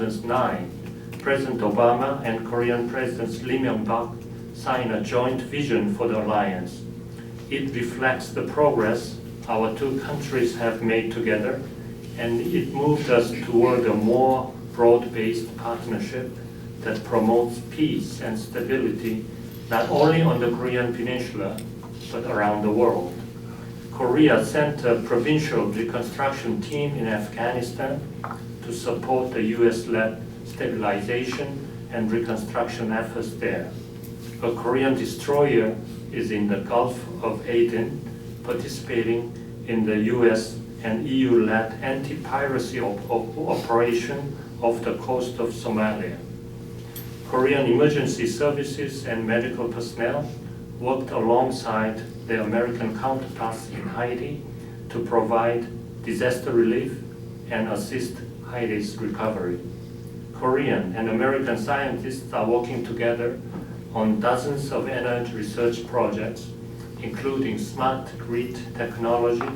2009, President Obama and Korean President Lee Myung-bak signed a joint vision for the alliance. It reflects the progress our two countries have made together, and it moved us toward a more broad-based partnership that promotes peace and stability not only on the Korean Peninsula, but around the world. Korea sent a provincial reconstruction team in Afghanistan to support the US-led stabilization and reconstruction efforts there. A Korean destroyer is in the Gulf of Aden, participating in the US and EU-led anti-piracy operation off the coast of Somalia. Korean emergency services and medical personnel worked alongside their American counterparts in Haiti to provide disaster relief and assist Haiti's recovery. Korean and American scientists are working together on dozens of energy research projects, including smart grid technology,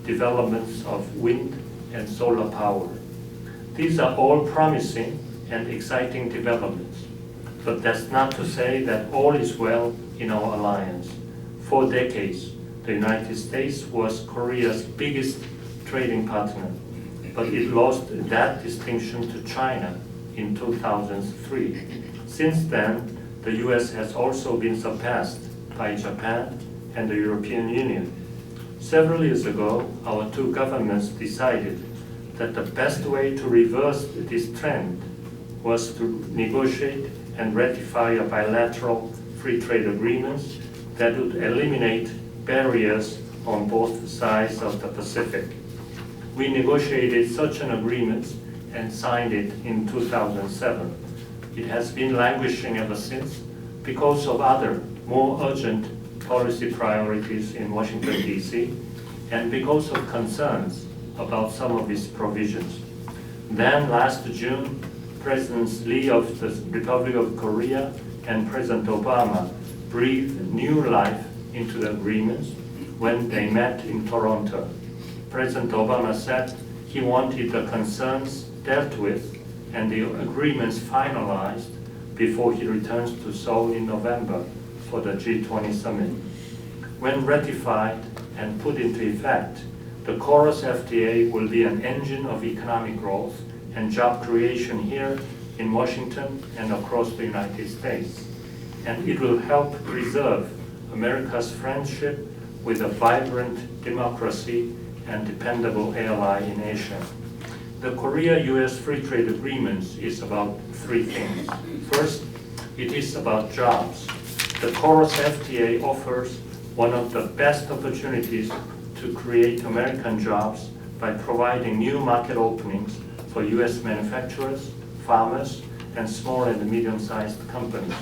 developments of wind and solar power. These are all promising and exciting developments, but that's not to say that all is well in our alliance. For decades, the United States was Korea's biggest trading partner, but it lost that distinction to China in 2003. Since then, the US has also been surpassed by Japan and the European Union. Several years ago, our two governments decided that the best way to reverse this trend was to negotiate and ratify a bilateral free trade agreements that would eliminate barriers on both sides of the Pacific. We negotiated such an agreement and signed it in 2007. It has been languishing ever since because of other, more urgent policy priorities in Washington, D.C., and because of concerns about some of its provisions. Then last June, Presidents Lee of the Republic of Korea and President Obama breathed new life into the agreements when they met in Toronto. President Obama said he wanted the concerns dealt with and the agreements finalized before he returns to Seoul in November for the G20 summit. When ratified and put into effect, the KORUS FTA will be an engine of economic growth and job creation here in Washington and across the United States. And it will help preserve America's friendship with a vibrant democracy and dependable ally in Asia. The Korea-US Free Trade Agreements is about three things. First, it is about jobs. The KORUS FTA offers one of the best opportunities to create American jobs by providing new market openings for US manufacturers, farmers, and small and medium-sized companies.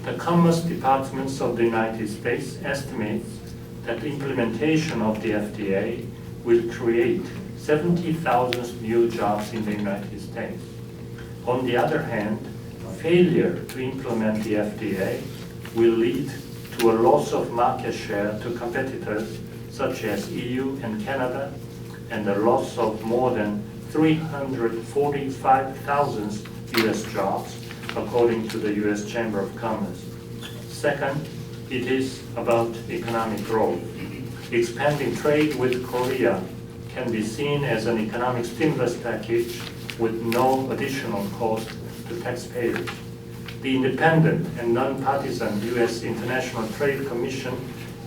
The Commerce Departments of the United States estimates that the implementation of the FTA will create 70,000 new jobs in the United States. On the other hand, failure to implement the FTA will lead to a loss of market share to competitors such as EU and Canada, and the loss of more than 345,000 US jobs, according to the US Chamber of Commerce. Second, it is about economic growth. Expanding trade with Korea can be seen as an economic stimulus package with no additional cost to taxpayers. The independent and nonpartisan US International Trade Commission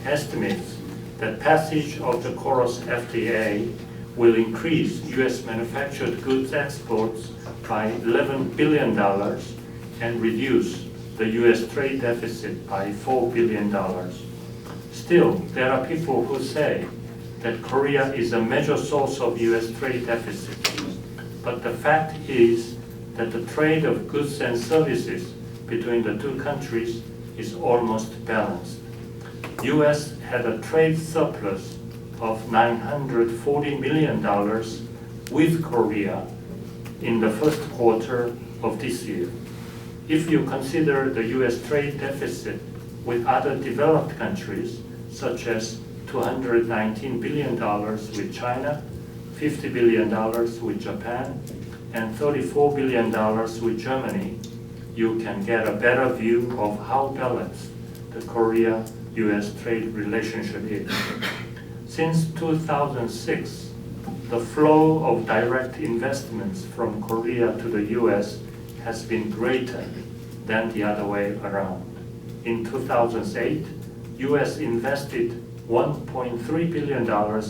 estimates that passage of the KORUS FTA will increase US manufactured goods exports by $11 billion and reduce the US trade deficit by $4 billion. Still, there are people who say that Korea is a major source of US trade deficit. But the fact is that the trade of goods and services between the two countries is almost balanced. US had a trade surplus of $940 million with Korea in the first quarter of this year. If you consider the US trade deficit with other developed countries, such as $219 billion with China, $50 billion with Japan, and $34 billion with Germany, you can get a better view of how balanced the Korea-US trade relationship is. Since 2006, the flow of direct investments from Korea to the US has been greater than the other way around. In 2008, US invested $1.3 billion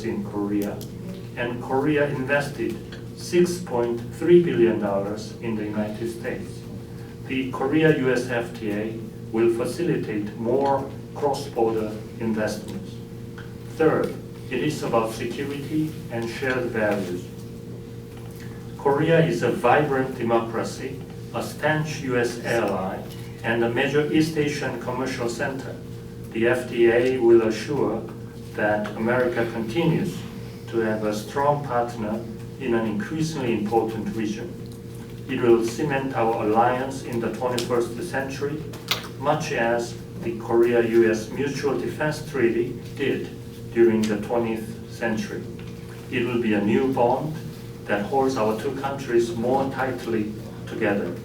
in Korea, and Korea invested $6.3 billion in the United States. The Korea-US FTA will facilitate more cross-border investments. Third, it is about security and shared values. Korea is a vibrant democracy, a staunch US ally, and a major East Asian commercial center. The FTA will assure that America continues to have a strong partner in an increasingly important region. It will cement our alliance in the 21st century, much as the Korea-US Mutual Defense Treaty did during the 20th century. It will be a new bond that holds our two countries more tightly together.